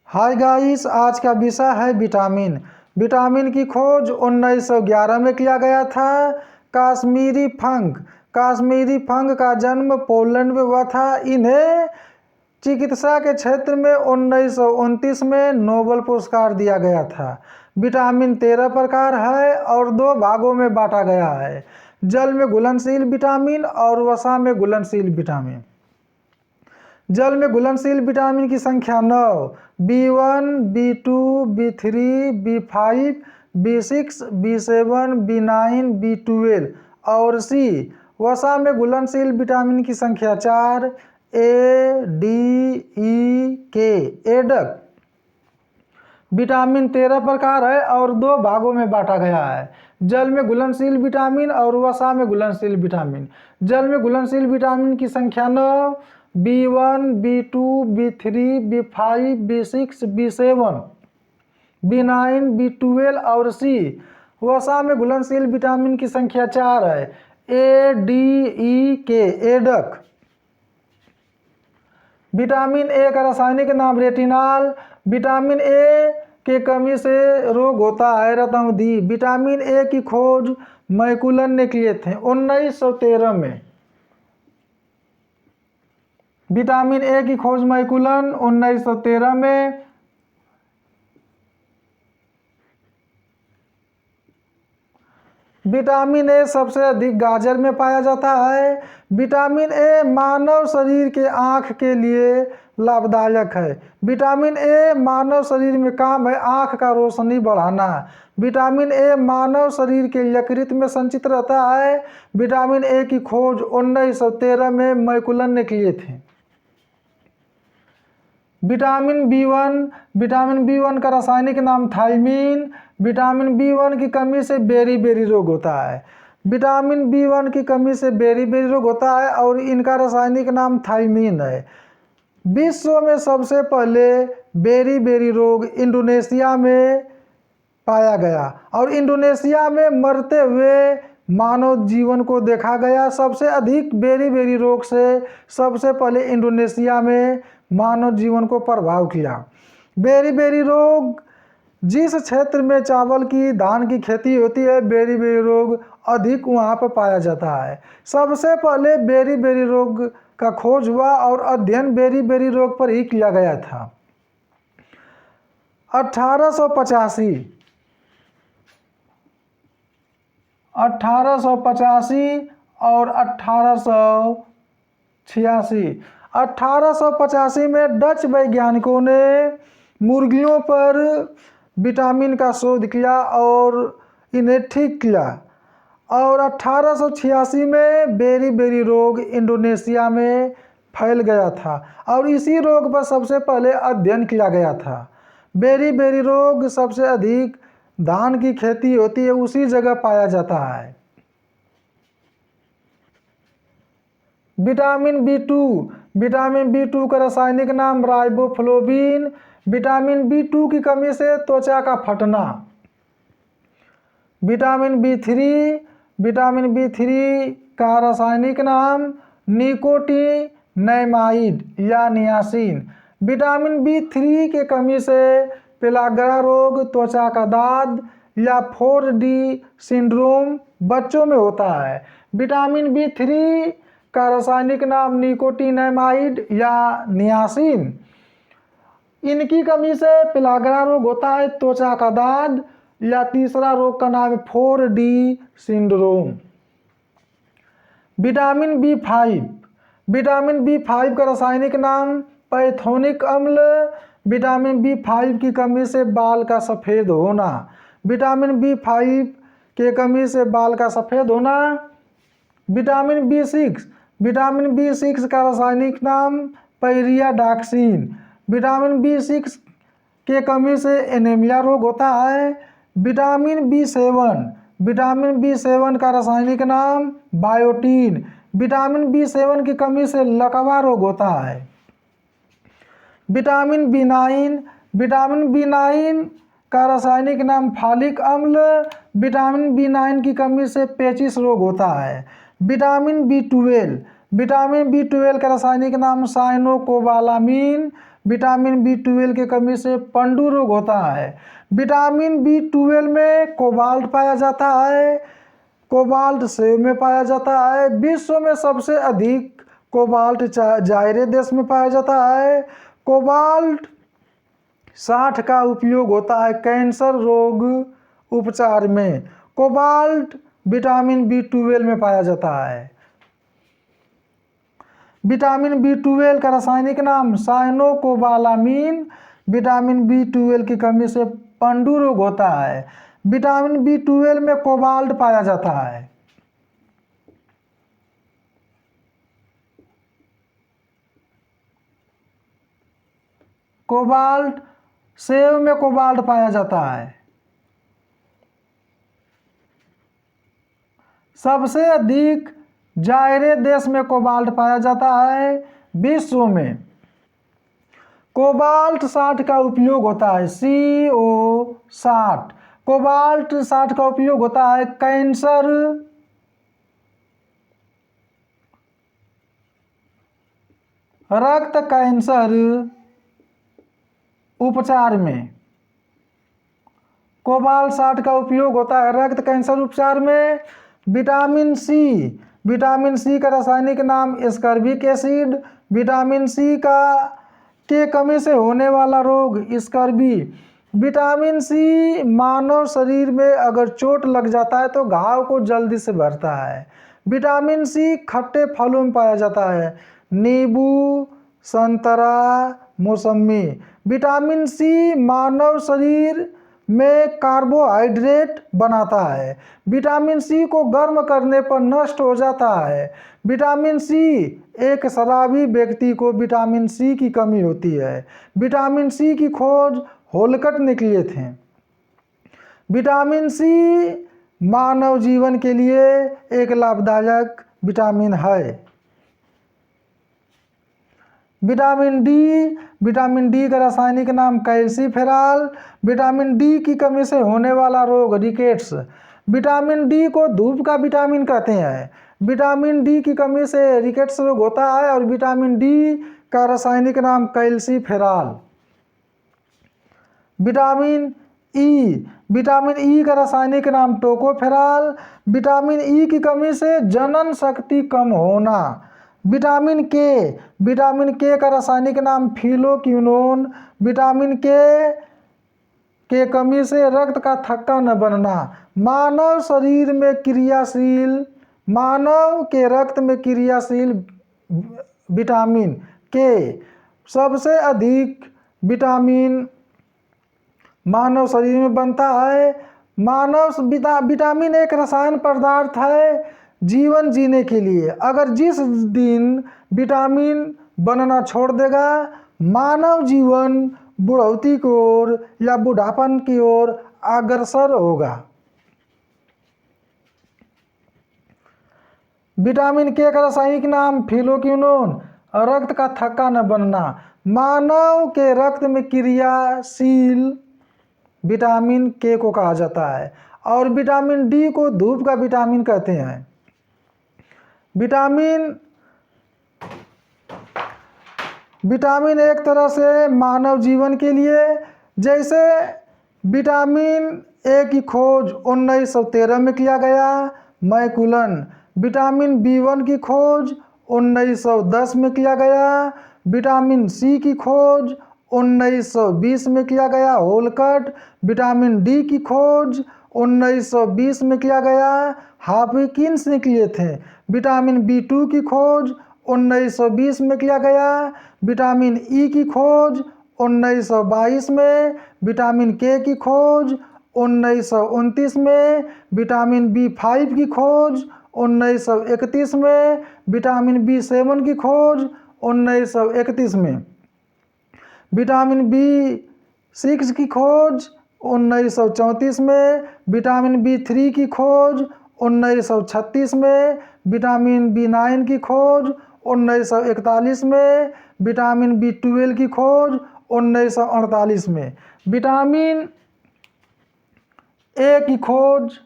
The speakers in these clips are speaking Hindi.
हाय गाइस, आज का विषय है विटामिन। विटामिन की खोज 1911 में किया गया था। काश्मीरी फंग का जन्म पोलैंड में हुआ था। इन्हें चिकित्सा के क्षेत्र में 1929 में नोबेल पुरस्कार दिया गया था। विटामिन 13 प्रकार है और 2 भागों में बांटा गया है। जल में घुलनशील विटामिन और वसा में घुलनशील विटामिन। जल में घुलनशील विटामिन की संख्या 9, B1, B2, B3, B5, B6, B7, B9, B12 और C। वसा में घुलनशील विटामिन की संख्या 4, A, D, E, K। एडक विटामिन 13 प्रकार है और 2 भागों में बांटा गया है। जल में घुलनशील विटामिन और वसा में घुलनशील विटामिन। जल में घुलनशील विटामिन की संख्या 9, B1, B2, B3, B5, B6, B7, B9, B12 और C। वसा में घुलनशील विटामिन की संख्या 4 है, A, D, E, K। एडक विटामिन ए का रासायनिक नाम रेटिनॉल। विटामिन ए के कमी से रोग होता है रतौंधी। विटामिन ए की खोज मैकुलन ने किए थे 1913 में। विटामिन ए की खोज मैकुलन 1913 में। विटामिन ए सबसे अधिक गाजर में पाया जाता है। विटामिन ए मानव शरीर के आँख के लिए लाभदायक है। विटामिन ए मानव शरीर में काम है आँख का रोशनी बढ़ाना। विटामिन ए मानव शरीर के यकृत में संचित रहता है। विटामिन ए की खोज 1913 में मैकुलन ने किए थे। विटामिन बी वन का रासायनिक नाम थायमीन। विटामिन बी1 की कमी से बेरी रोग होता है। विटामिन बी1 की कमी से बेरी रोग होता है और इनका रासायनिक नाम थायमीन है। विश्व में सबसे पहले बेरी रोग इंडोनेशिया में पाया गया और इंडोनेशिया में मरते हुए मानव जीवन को देखा गया। सबसे अधिक बेरी रोग से सबसे पहले इंडोनेशिया में मानव जीवन को प्रभाव किया। बेरी रोग जिस क्षेत्र में चावल की धान की खेती होती है, बेरी रोग अधिक वहाँ पर पाया जाता है। सबसे पहले बेरी रोग का खोज हुआ और अध्ययन बेरी रोग पर ही किया गया था। 1885 और 1885 में डच वैज्ञानिकों ने मुर्गियों पर विटामिन का शोध किया और इन्हें ठीक किया और 1886 में बेरी रोग इंडोनेशिया में फैल गया था और इसी रोग पर सबसे पहले अध्ययन किया गया था। बेरी रोग सबसे अधिक धान की खेती होती है उसी जगह पाया जाता है। विटामिन बी2 का रासायनिक नाम राइबोफ्लोविन। विटामिन बी2 की कमी से त्वचा का फटना। विटामिन बी3 का रासायनिक नाम निकोटिनैमाइड या नियासिन। विटामिन बी3 के कमी से पेलाग्रा रोग, त्वचा का दाद या 4D सिंड्रोम बच्चों में होता है। विटामिन बी3 का रासायनिक नाम निकोटिनैमाइड या नियासिन। इनकी कमी से पेलाग्रा रोग होता है, त्वचा का दाद या तीसरा रोग का नाम है 4D सिंड्रोम। विटामिन बी5 का रासायनिक नाम पैथोनिक अम्ल। विटामिन बी5 की कमी से बाल का सफ़ेद होना। विटामिन बी5 के कमी से बाल का सफ़ेद होना। विटामिन बी6 का रासायनिक नाम पैरियाडॉक्सिन। विटामिन बी6 के कमी से एनीमिया रोग होता है। विटामिन बी7 का रासायनिक नाम बायोटीन। विटामिन बी7 की कमी से लकवा रोग होता है। विटामिन बी9 का रासायनिक नाम फॉलिक अम्ल। विटामिन बी9 की कमी से पेचिश रोग होता है। विटामिन बी12 का रासायनिक नाम साइनोकोबालामीन। विटामिन B12 की कमी से पंडु रोग होता है। विटामिन B12 में कोबाल्ट पाया जाता है। कोबाल्ट सेब में पाया जाता है। विश्व में सबसे अधिक कोबाल्ट जायरे देश में पाया जाता है। कोबाल्ट 60 का उपयोग होता है कैंसर रोग उपचार में। कोबाल्ट विटामिन B12 में पाया जाता है। विटामिन B12 का रासायनिक नाम साइनोकोबालामीन। विटामिन B12 की कमी से पंडु रोग होता है। विटामिन B12 में कोबाल्ट पाया जाता है। कोबाल्ट सेब में कोबाल्ट पाया जाता है। सबसे अधिक जायरे देश में कोबाल्ट पाया जाता है विश्व में। कोबाल्ट 60 का उपयोग होता है CO60। कोबाल्ट 60 का उपयोग होता है कैंसर, रक्त कैंसर उपचार में। कोबाल्ट 60 का उपयोग होता है रक्त कैंसर उपचार में। विटामिन सी का रासायनिक नाम एस्कॉर्बिक एसिड। विटामिन सी के कमी से होने वाला रोग स्कर्वी। विटामिन सी मानव शरीर में अगर चोट लग जाता है तो घाव को जल्दी से भरता है। विटामिन सी खट्टे फलों में पाया जाता है, नींबू, संतरा, मौसमी। विटामिन सी मानव शरीर में कार्बोहाइड्रेट बनाता है। विटामिन सी को गर्म करने पर नष्ट हो जाता है। विटामिन सी एक शराबी व्यक्ति को विटामिन सी की कमी होती है। विटामिन सी की खोज होलकट ने किए थे। विटामिन सी मानव जीवन के लिए एक लाभदायक विटामिन है। विटामिन डी का रासायनिक नाम कैल्सीफेरॉल। विटामिन डी की कमी से होने वाला रोग रिकेट्स। विटामिन डी को धूप का विटामिन कहते हैं। विटामिन डी की कमी से रिकेट्स रोग होता है। और विटामिन डी का रासायनिक नाम कैल्सीफेरॉल। विटामिन ई का रासायनिक नाम टोकोफेरॉल। विटामिन ई की कमी से जनन शक्ति कम होना। विटामिन के का रासायनिक नाम फिलोक्विनोन। विटामिन के कमी से रक्त का थक्का न बनना। मानव के रक्त में क्रियाशील विटामिन के सबसे अधिक विटामिन मानव शरीर में बनता है। विटामिन एक रसायन पदार्थ है जीवन जीने के लिए। अगर जिस दिन विटामिन बनना छोड़ देगा, मानव जीवन बुढ़ौती की ओर या बुढ़ापन की ओर अग्रसर होगा। विटामिन के का रासायनिक नाम फिलोक्विनोन। रक्त का थक्का न बनना। मानव के रक्त में क्रियाशील विटामिन के को कहा जाता है। और विटामिन डी को धूप का विटामिन कहते हैं। विटामिन एक तरह से मानव जीवन के लिए, जैसे विटामिन ए की खोज 1913 में किया गया, मैकुलन। विटामिन B1 की खोज 1910 में किया गया। विटामिन सी की खोज 1920 में किया गया, होलकट। विटामिन डी की खोज 1920 में किया गया, हॉपकिंस ने किए थे। विटामिन B2 की खोज 1920 में किया गया। विटामिन ई की खोज 1922 में। विटामिन के की खोज 1929 में। विटामिन B5 की खोज 1931 में। विटामिन B7 की खोज 1931 में। विटामिन B6 की खोज 1934 में। विटामिन B3 की खोज 1936 में। विटामिन B9 की खोज 1941 में। विटामिन B12 की खोज 1948 में। विटामिन ए की खोज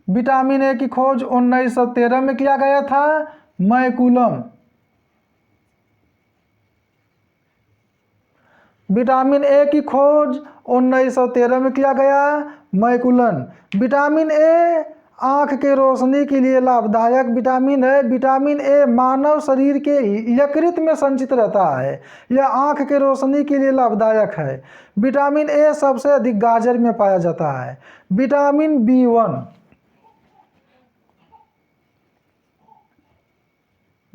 विटामिन ए की खोज 1913 में किया गया था, मैकुलम। विटामिन ए की खोज 1913 में किया गया, मैकुलन। विटामिन ए आँख के रोशनी के लिए लाभदायक विटामिन है। विटामिन ए मानव शरीर के यकृत में संचित रहता है। यह आँख के रोशनी के लिए लाभदायक है। विटामिन ए सबसे अधिक गाजर में पाया जाता है। विटामिन B1,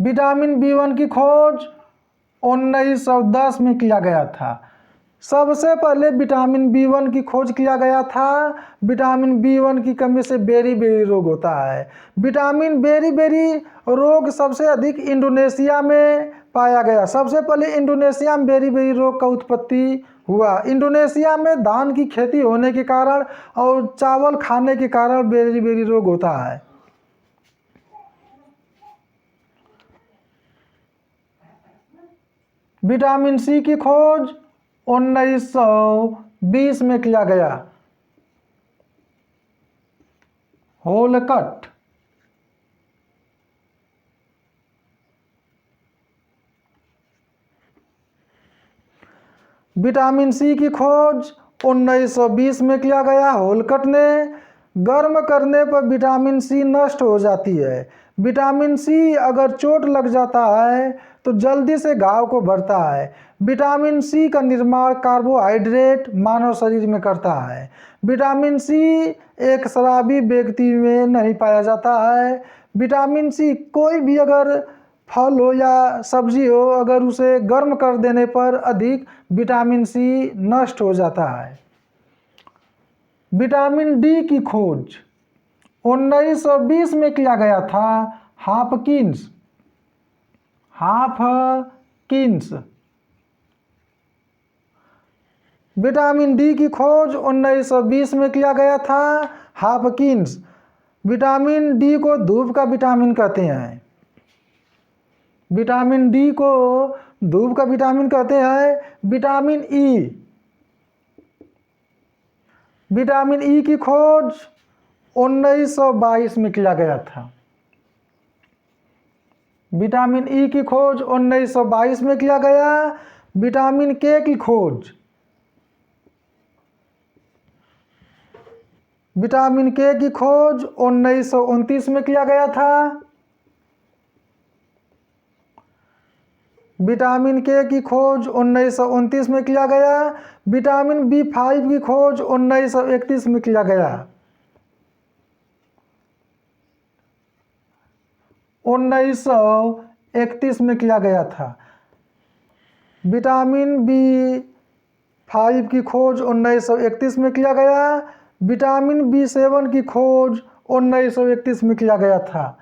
विटामिन B1 की खोज 1910 में किया गया था। सबसे पहले विटामिन B1 की खोज किया गया था। विटामिन B1 की कमी से बेरी-बेरी रोग होता है। विटामिन बेरी-बेरी रोग सबसे अधिक इंडोनेशिया में पाया गया। सबसे पहले इंडोनेशिया में बेरी-बेरी रोग का उत्पत्ति हुआ। इंडोनेशिया में धान की खेती होने के कारण और चावल खाने के कारण बेरी-बेरी रोग होता है। विटामिन सी की खोज 1920 में किया गया, होलकट। विटामिन सी की खोज 1920 में किया गया, होलकट ने। गर्म करने पर विटामिन सी नष्ट हो जाती है। विटामिन सी अगर चोट लग जाता है तो जल्दी से घाव को भरता है। विटामिन सी का निर्माण कार्बोहाइड्रेट मानव शरीर में करता है। विटामिन सी एक शराबी व्यक्ति में नहीं पाया जाता है। विटामिन सी कोई भी अगर फल हो या सब्जी हो, अगर उसे गर्म कर देने पर अधिक विटामिन सी नष्ट हो जाता है। विटामिन डी की खोज 1920 में किया गया था, हॉपकिंस। विटामिन डी की खोज 1920 में किया गया था, हॉपकिंस। विटामिन डी को धूप का विटामिन कहते हैं। विटामिन डी को धूप का विटामिन कहते हैं। विटामिन ई, विटामिन ई की खोज 1922 में किया गया था। विटामिन ई की खोज 1922 में किया गया। विटामिन के की खोज, विटामिन के की खोज 1929 में किया गया था। विटामिन के की खोज 1929 में किया गया। विटामिन B5 की खोज 1931 में किया गया। 1931 में किया गया था। विटामिन B5 की खोज 1931 में किया गया। विटामिन B7 की खोज 1931 में किया गया था।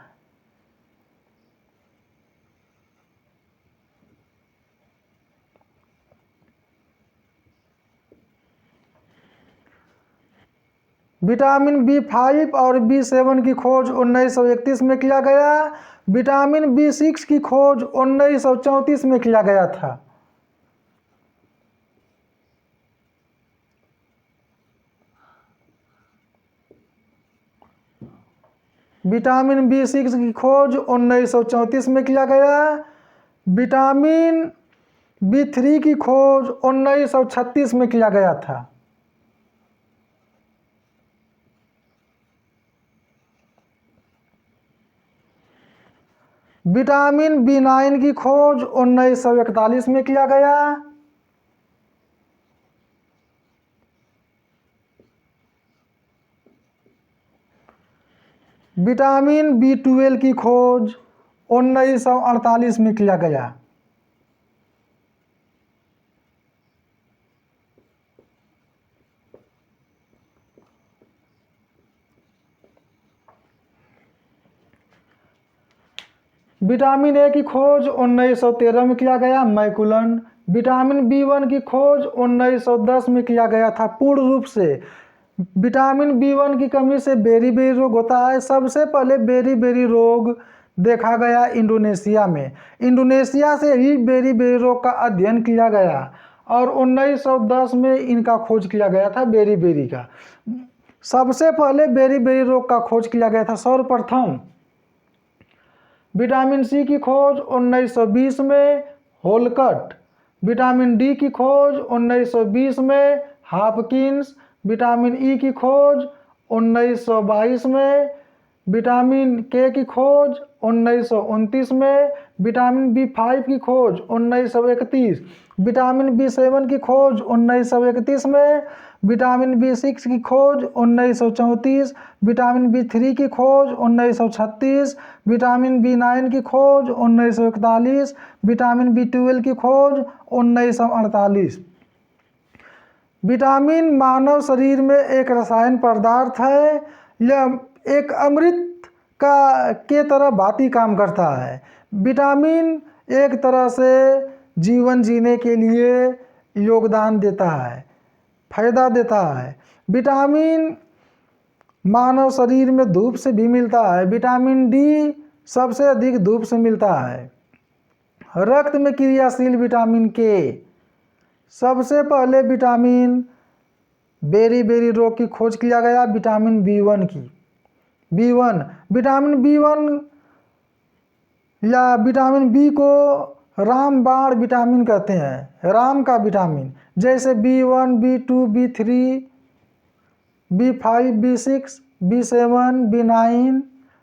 विटामिन B5 और B7 की खोज 1931 में किया गया। विटामिन B6 की खोज 1934 में किया गया था। विटामिन B6 की खोज 1934 में किया गया। विटामिन B3 की खोज 1936 में किया गया था। विटामिन B9 की खोज 1941 में किया गया। विटामिन B12 की खोज 1948 में किया गया। विटामिन ए की खोज 1913 में किया गया, मैकुलन। विटामिन B1 की खोज 1910 में किया गया था पूर्ण रूप से। विटामिन B1 की कमी से बेरी-बेरी रोग होता है। सबसे पहले बेरी-बेरी रोग देखा गया इंडोनेशिया में। इंडोनेशिया से ही बेरी-बेरी रोग का अध्ययन किया गया और 1910 में इनका खोज किया गया था, बेरी-बेरी का। सबसे पहले बेरी-बेरी रोग का खोज किया गया था सर्वप्रथम। विटामिन सी की खोज 1920 में, होलकट। विटामिन डी की खोज 1920 में हॉपकिंस। विटामिन ई की खोज 1922 में। विटामिन के की खोज 1929 में। विटामिन बी5 की खोज 1931। विटामिन बी7 की खोज 1931 में। विटामिन बी6 की खोज 1934। विटामिन बी3 की खोज 1936। विटामिन बी9 की खोज 1941। विटामिन बी12 की खोज 1948। विटामिन मानव शरीर में एक रसायन पदार्थ है। यह एक अमृत के तरह भांति काम करता है। विटामिन एक तरह से जीवन जीने के लिए योगदान देता है, फायदा देता है। विटामिन मानव शरीर में धूप से भी मिलता है। विटामिन डी सबसे अधिक धूप से मिलता है। रक्त में क्रियाशील विटामिन के। सबसे पहले विटामिन बेरी रोग की खोज किया गया विटामिन बी1 की। विटामिन बी1 या विटामिन बी को रामबाण विटामिन कहते हैं, राम का विटामिन। जैसे B1, बी2, B3, B5, B6, बी7, बी9,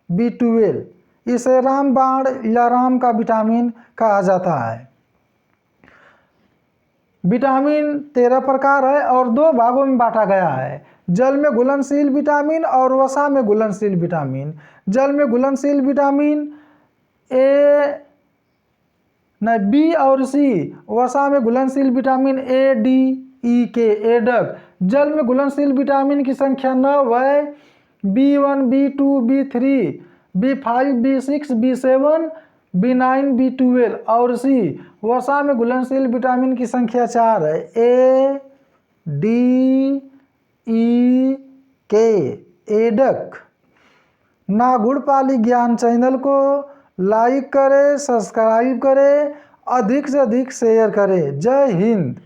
B12, इसे रामबाण या राम का विटामिन कहा जाता है। विटामिन 13 प्रकार है और 2 भागों में बांटा गया है, जल में घुलनशील विटामिन और वसा में घुलनशील विटामिन। जल में घुलनशील विटामिन बी और सी। वसा में घुलनशील विटामिन ए, डी, ई, के, एडक। जल में घुलनशील विटामिन की संख्या 9 है। B1, बी2, B3, B5, B6, बी7, बी9, B12 और सी। वसा में घुलनशील विटामिन की संख्या 4 है। ए, डी, ई, के, एडक। नागुड़पाली ज्ञान चैनल को लाइक करें, सब्सक्राइब करें, अधिक से अधिक शेयर करें। जय हिंद।